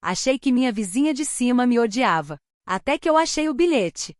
Achei que minha vizinha de cima me odiava. Até que eu achei o bilhete.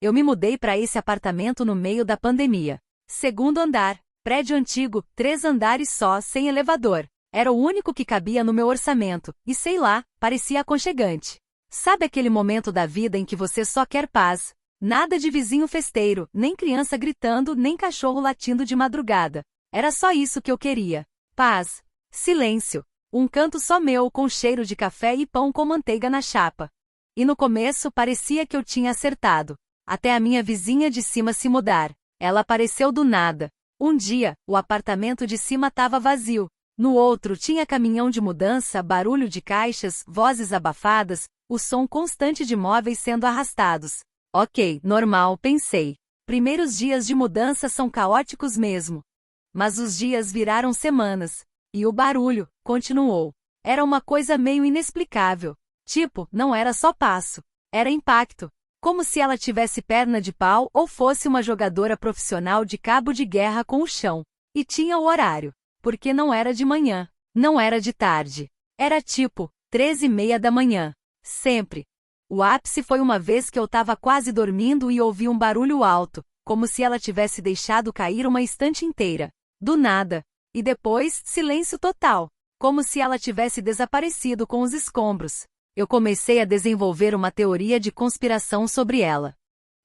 Eu me mudei para esse apartamento no meio da pandemia. Segundo andar, prédio antigo, 3 andares só, sem elevador. Era o único que cabia no meu orçamento, e sei lá, parecia aconchegante. Sabe aquele momento da vida em que você só quer paz? Nada de vizinho festeiro, nem criança gritando, nem cachorro latindo de madrugada. Era só isso que eu queria. Paz. Silêncio. Um canto só meu com cheiro de café e pão com manteiga na chapa. E no começo parecia que eu tinha acertado. Até a minha vizinha de cima se mudar. Ela apareceu do nada. Um dia, o apartamento de cima estava vazio. No outro tinha caminhão de mudança, barulho de caixas, vozes abafadas, o som constante de móveis sendo arrastados. Ok, normal, pensei. Primeiros dias de mudança são caóticos mesmo. Mas os dias viraram semanas. E o barulho continuou. Era uma coisa meio inexplicável. Tipo, não era só passo. Era impacto. Como se ela tivesse perna de pau ou fosse uma jogadora profissional de cabo de guerra com o chão. E tinha o horário. Porque não era de manhã. Não era de tarde. Era tipo, 13h30 da manhã. Sempre. O ápice foi uma vez que eu estava quase dormindo e ouvi um barulho alto, como se ela tivesse deixado cair uma estante inteira. Do nada. E depois, silêncio total. Como se ela tivesse desaparecido com os escombros. Eu comecei a desenvolver uma teoria de conspiração sobre ela.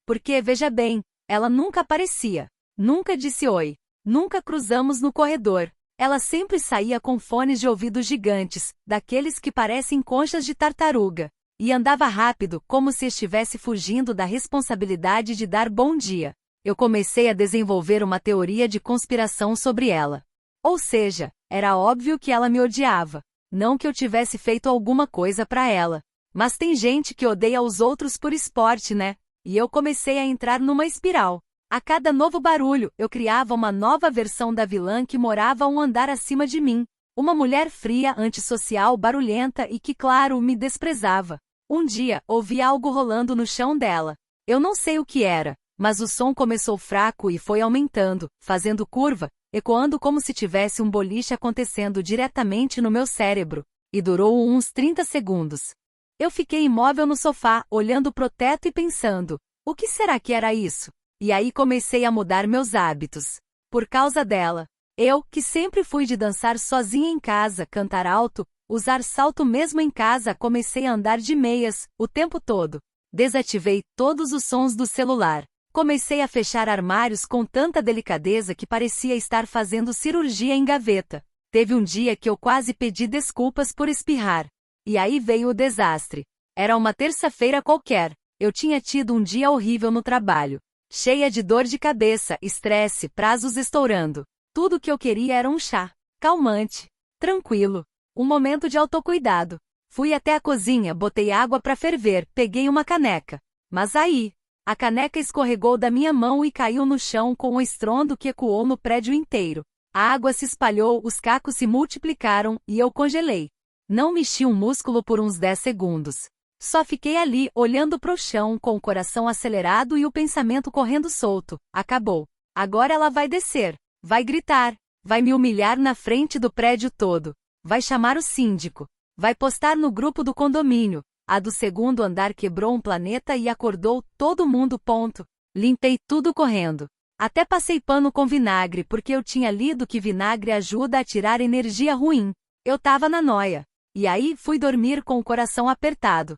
Porque, veja bem, ela nunca aparecia. Nunca disse oi. Nunca cruzamos no corredor. Ela sempre saía com fones de ouvido gigantes, daqueles que parecem conchas de tartaruga. E andava rápido, como se estivesse fugindo da responsabilidade de dar bom dia. Eu comecei a desenvolver uma teoria de conspiração sobre ela. Ou seja, era óbvio que ela me odiava. Não que eu tivesse feito alguma coisa pra ela. Mas tem gente que odeia os outros por esporte, né? E eu comecei a entrar numa espiral. A cada novo barulho, eu criava uma nova versão da vilã que morava um andar acima de mim. Uma mulher fria, antissocial, barulhenta e que, claro, me desprezava. Um dia, ouvi algo rolando no chão dela. Eu não sei o que era, mas o som começou fraco e foi aumentando, fazendo curva, ecoando como se tivesse um boliche acontecendo diretamente no meu cérebro, e durou uns 30 segundos. Eu fiquei imóvel no sofá, olhando pro teto e pensando, o que será que era isso? E aí comecei a mudar meus hábitos. Por causa dela. Eu, que sempre fui de dançar sozinha em casa, cantar alto, usar salto mesmo em casa, comecei a andar de meias, o tempo todo. Desativei todos os sons do celular. Comecei a fechar armários com tanta delicadeza que parecia estar fazendo cirurgia em gaveta. Teve um dia que eu quase pedi desculpas por espirrar. E aí veio o desastre. Era uma terça-feira qualquer. Eu tinha tido um dia horrível no trabalho. Cheia de dor de cabeça, estresse, prazos estourando. Tudo que eu queria era um chá. Calmante. Tranquilo. Um momento de autocuidado. Fui até a cozinha, botei água para ferver, peguei uma caneca. Mas aí, a caneca escorregou da minha mão e caiu no chão com um estrondo que ecoou no prédio inteiro. A água se espalhou, os cacos se multiplicaram, e eu congelei. Não mexi um músculo por uns 10 segundos. Só fiquei ali, olhando pro chão, com o coração acelerado e o pensamento correndo solto. Acabou. Agora ela vai descer. Vai gritar. Vai me humilhar na frente do prédio todo. Vai chamar o síndico. Vai postar no grupo do condomínio. A do segundo andar quebrou um planeta e acordou todo mundo. Ponto. Limpei tudo correndo. Até passei pano com vinagre porque eu tinha lido que vinagre ajuda a tirar energia ruim. Eu tava na nóia. E aí fui dormir com o coração apertado.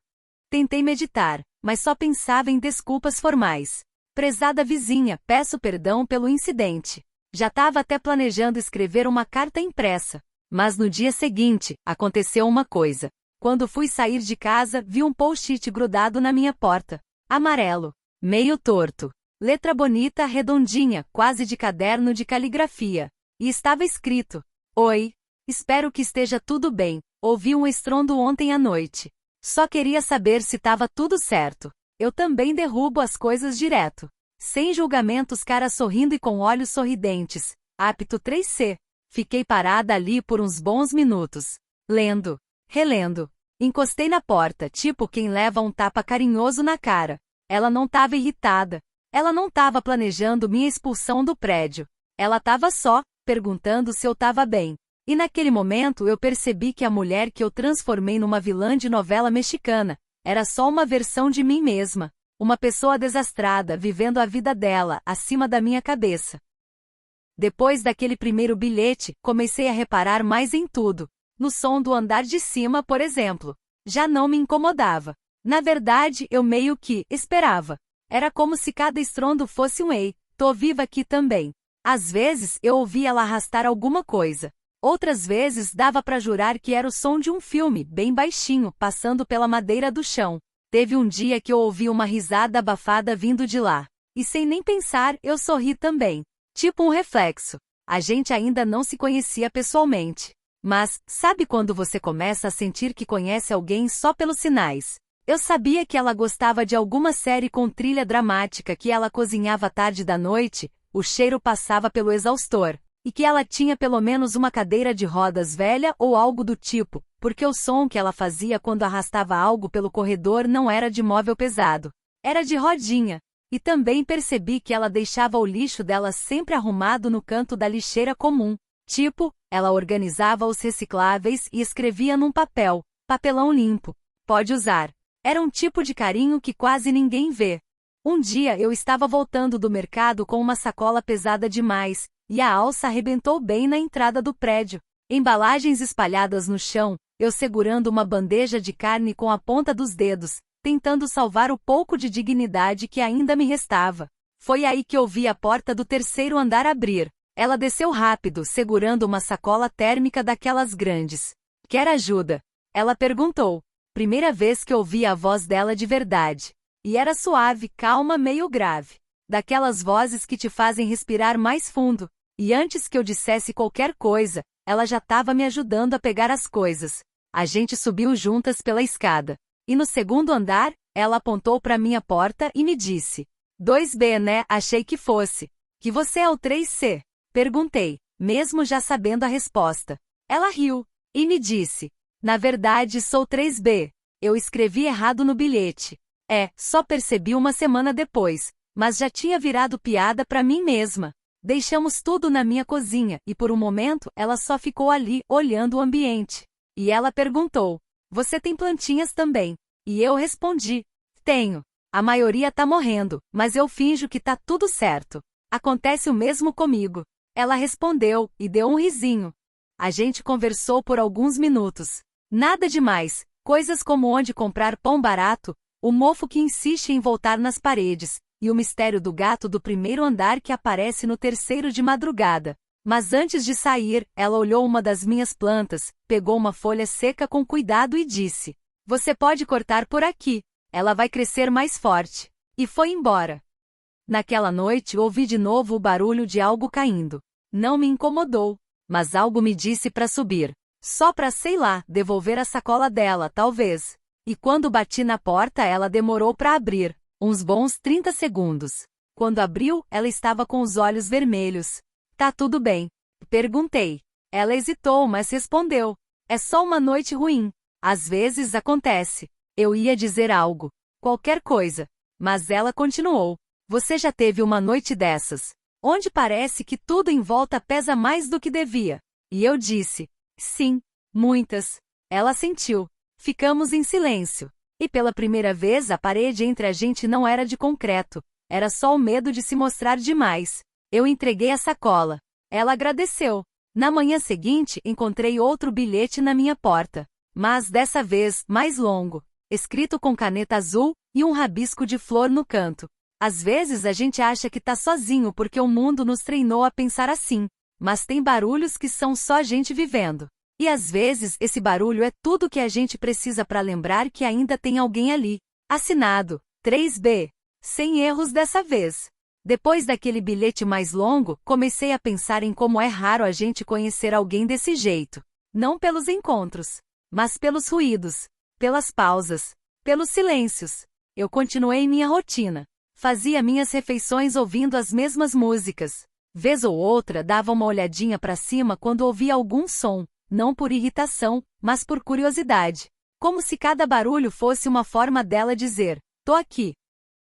Tentei meditar, mas só pensava em desculpas formais. Prezada vizinha, peço perdão pelo incidente. Já estava até planejando escrever uma carta impressa. Mas no dia seguinte, aconteceu uma coisa. Quando fui sair de casa, vi um post-it grudado na minha porta. Amarelo. Meio torto. Letra bonita, redondinha, quase de caderno de caligrafia. E estava escrito: Oi. Espero que esteja tudo bem. Ouvi um estrondo ontem à noite. Só queria saber se estava tudo certo. Eu também derrubo as coisas direto. Sem julgamentos, cara sorrindo e com olhos sorridentes. Apto 3C. Fiquei parada ali por uns bons minutos. Lendo. Relendo. Encostei na porta, tipo quem leva um tapa carinhoso na cara. Ela não estava irritada. Ela não estava planejando minha expulsão do prédio. Ela estava só, perguntando se eu estava bem. E naquele momento eu percebi que a mulher que eu transformei numa vilã de novela mexicana era só uma versão de mim mesma, uma pessoa desastrada vivendo a vida dela acima da minha cabeça. Depois daquele primeiro bilhete, comecei a reparar mais em tudo. No som do andar de cima, por exemplo. Já não me incomodava. Na verdade, eu meio que esperava. Era como se cada estrondo fosse um "ei, tô viva aqui também". Às vezes, eu ouvia ela arrastar alguma coisa. Outras vezes, dava pra jurar que era o som de um filme, bem baixinho, passando pela madeira do chão. Teve um dia que eu ouvi uma risada abafada vindo de lá. E sem nem pensar, eu sorri também. Tipo um reflexo. A gente ainda não se conhecia pessoalmente. Mas, sabe quando você começa a sentir que conhece alguém só pelos sinais? Eu sabia que ela gostava de alguma série com trilha dramática que ela cozinhava tarde da noite, o cheiro passava pelo exaustor, e que ela tinha pelo menos uma cadeira de rodas velha ou algo do tipo, porque o som que ela fazia quando arrastava algo pelo corredor não era de móvel pesado, era de rodinha. E também percebi que ela deixava o lixo dela sempre arrumado no canto da lixeira comum. Tipo, ela organizava os recicláveis e escrevia num papelão limpo. Pode usar. Era um tipo de carinho que quase ninguém vê. Um dia eu estava voltando do mercado com uma sacola pesada demais, e a alça arrebentou bem na entrada do prédio. Embalagens espalhadas no chão, eu segurando uma bandeja de carne com a ponta dos dedos, tentando salvar o pouco de dignidade que ainda me restava. Foi aí que ouvi a porta do terceiro andar abrir. Ela desceu rápido, segurando uma sacola térmica daquelas grandes. "Quer ajuda?" Ela perguntou. Primeira vez que ouvi a voz dela de verdade. E era suave, calma, meio grave. Daquelas vozes que te fazem respirar mais fundo. E antes que eu dissesse qualquer coisa, ela já estava me ajudando a pegar as coisas. A gente subiu juntas pela escada. E no segundo andar, ela apontou para minha porta e me disse: 2B, né? Achei que fosse. Que você é o 3C? Perguntei, mesmo já sabendo a resposta. Ela riu e me disse: na verdade sou 3B. Eu escrevi errado no bilhete. Só percebi uma semana depois, mas já tinha virado piada para mim mesma. Deixamos tudo na minha cozinha e por um momento ela só ficou ali, olhando o ambiente. E ela perguntou: você tem plantinhas também? E eu respondi: tenho. A maioria tá morrendo, mas eu finjo que tá tudo certo. Acontece o mesmo comigo. Ela respondeu, e deu um risinho. A gente conversou por alguns minutos. Nada demais, coisas como onde comprar pão barato, o mofo que insiste em voltar nas paredes, e o mistério do gato do primeiro andar que aparece no terceiro de madrugada. Mas antes de sair, ela olhou uma das minhas plantas, pegou uma folha seca com cuidado e disse: você pode cortar por aqui, ela vai crescer mais forte. E foi embora. Naquela noite ouvi de novo o barulho de algo caindo. Não me incomodou, mas algo me disse para subir. Só para, sei lá, devolver a sacola dela, talvez. E quando bati na porta ela demorou para abrir, uns bons 30 segundos. Quando abriu, ela estava com os olhos vermelhos. Tá tudo bem? Perguntei. Ela hesitou, mas respondeu: é só uma noite ruim. Às vezes acontece. Eu ia dizer algo. Qualquer coisa. Mas ela continuou: você já teve uma noite dessas, onde parece que tudo em volta pesa mais do que devia? E eu disse: sim, muitas. Ela sentiu. Ficamos em silêncio. E pela primeira vez a parede entre a gente não era de concreto. Era só o medo de se mostrar demais. Eu entreguei a sacola. Ela agradeceu. Na manhã seguinte encontrei outro bilhete na minha porta. Mas dessa vez, mais longo. Escrito com caneta azul, e um rabisco de flor no canto. Às vezes a gente acha que tá sozinho porque o mundo nos treinou a pensar assim. Mas tem barulhos que são só a gente vivendo. E às vezes esse barulho é tudo que a gente precisa para lembrar que ainda tem alguém ali. Assinado, 3B. Sem erros dessa vez. Depois daquele bilhete mais longo, comecei a pensar em como é raro a gente conhecer alguém desse jeito. Não pelos encontros, mas pelos ruídos, pelas pausas, pelos silêncios. Eu continuei minha rotina. Fazia minhas refeições ouvindo as mesmas músicas. Vez ou outra dava uma olhadinha para cima quando ouvia algum som, não por irritação, mas por curiosidade. Como se cada barulho fosse uma forma dela dizer: tô aqui.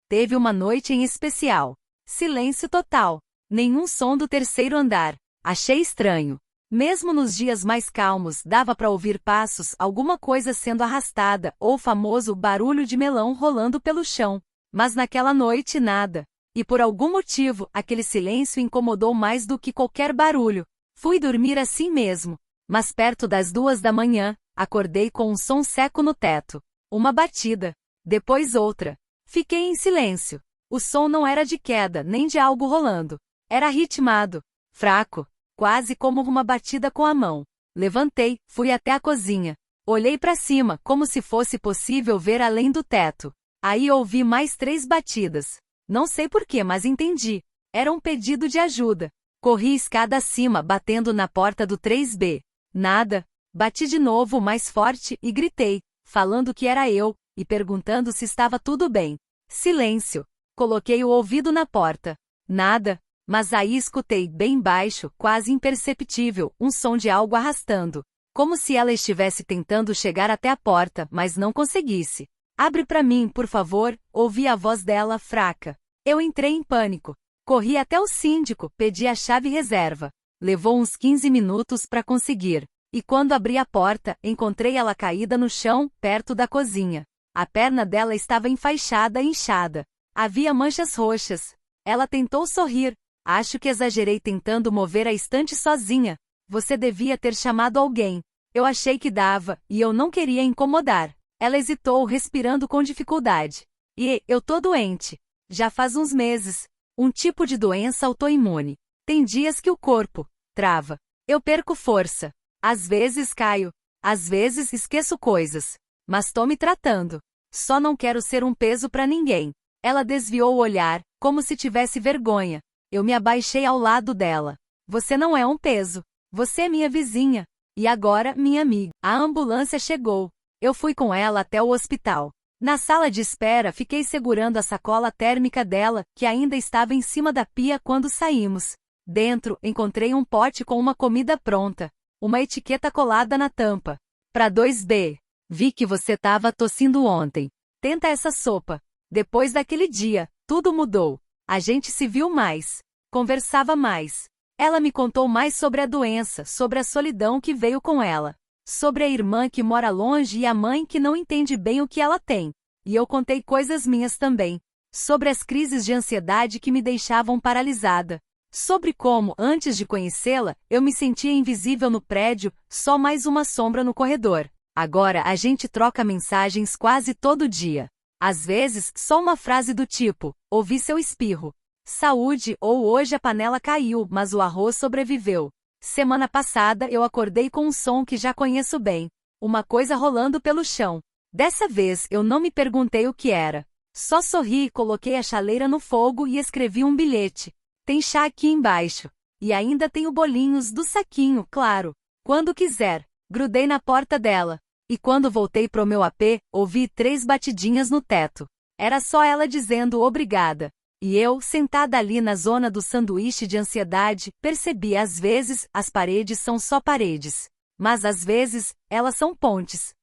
Teve uma noite em especial. Silêncio total. Nenhum som do terceiro andar. Achei estranho. Mesmo nos dias mais calmos, dava para ouvir passos, alguma coisa sendo arrastada, ou o famoso barulho de melão rolando pelo chão. Mas naquela noite nada. E por algum motivo, aquele silêncio incomodou mais do que qualquer barulho. Fui dormir assim mesmo. Mas perto das 2 da manhã, acordei com um som seco no teto. Uma batida. Depois outra. Fiquei em silêncio. O som não era de queda, nem de algo rolando. Era ritmado. Fraco. Quase como uma batida com a mão. Levantei, fui até a cozinha. Olhei para cima, como se fosse possível ver além do teto. Aí ouvi mais 3 batidas. Não sei porquê, mas entendi. Era um pedido de ajuda. Corri escada acima, batendo na porta do 3B. Nada. Bati de novo mais forte e gritei, falando que era eu, e perguntando se estava tudo bem. Silêncio. Coloquei o ouvido na porta. Nada. Mas aí escutei bem baixo, quase imperceptível, um som de algo arrastando. Como se ela estivesse tentando chegar até a porta, mas não conseguisse. Abre para mim, por favor, ouvi a voz dela fraca. Eu entrei em pânico. Corri até o síndico, pedi a chave reserva. Levou uns 15 minutos para conseguir. E quando abri a porta, encontrei ela caída no chão, perto da cozinha. A perna dela estava enfaixada e inchada. Havia manchas roxas. Ela tentou sorrir. Acho que exagerei tentando mover a estante sozinha. Você devia ter chamado alguém. Eu achei que dava, e eu não queria incomodar. Ela hesitou, respirando com dificuldade. E, eu tô doente. Já faz uns meses. Um tipo de doença autoimune. Tem dias que o corpo trava. Eu perco força. Às vezes caio. Às vezes esqueço coisas. Mas tô me tratando. Só não quero ser um peso pra ninguém. Ela desviou o olhar, como se tivesse vergonha. Eu me abaixei ao lado dela. Você não é um peso. Você é minha vizinha. E agora, minha amiga. A ambulância chegou. Eu fui com ela até o hospital. Na sala de espera, fiquei segurando a sacola térmica dela, que ainda estava em cima da pia quando saímos. Dentro, encontrei um pote com uma comida pronta. Uma etiqueta colada na tampa. Pra 2B. Vi que você tava tossindo ontem. Tenta essa sopa. Depois daquele dia, tudo mudou. A gente se viu mais. Conversava mais. Ela me contou mais sobre a doença, sobre a solidão que veio com ela. Sobre a irmã que mora longe e a mãe que não entende bem o que ela tem. E eu contei coisas minhas também. Sobre as crises de ansiedade que me deixavam paralisada. Sobre como, antes de conhecê-la, eu me sentia invisível no prédio, só mais uma sombra no corredor. Agora a gente troca mensagens quase todo dia. Às vezes, só uma frase do tipo, ouvi seu espirro. Saúde, ou hoje a panela caiu, mas o arroz sobreviveu. Semana passada eu acordei com um som que já conheço bem. Uma coisa rolando pelo chão. Dessa vez eu não me perguntei o que era. Só sorri, coloquei a chaleira no fogo e escrevi um bilhete. Tem chá aqui embaixo. E ainda tenho bolinhos do saquinho, claro. Quando quiser. Grudei na porta dela. E quando voltei pro meu AP, ouvi 3 batidinhas no teto. Era só ela dizendo obrigada. E eu, sentada ali na zona do sanduíche de ansiedade, percebi às vezes, as paredes são só paredes. Mas às vezes, elas são pontes.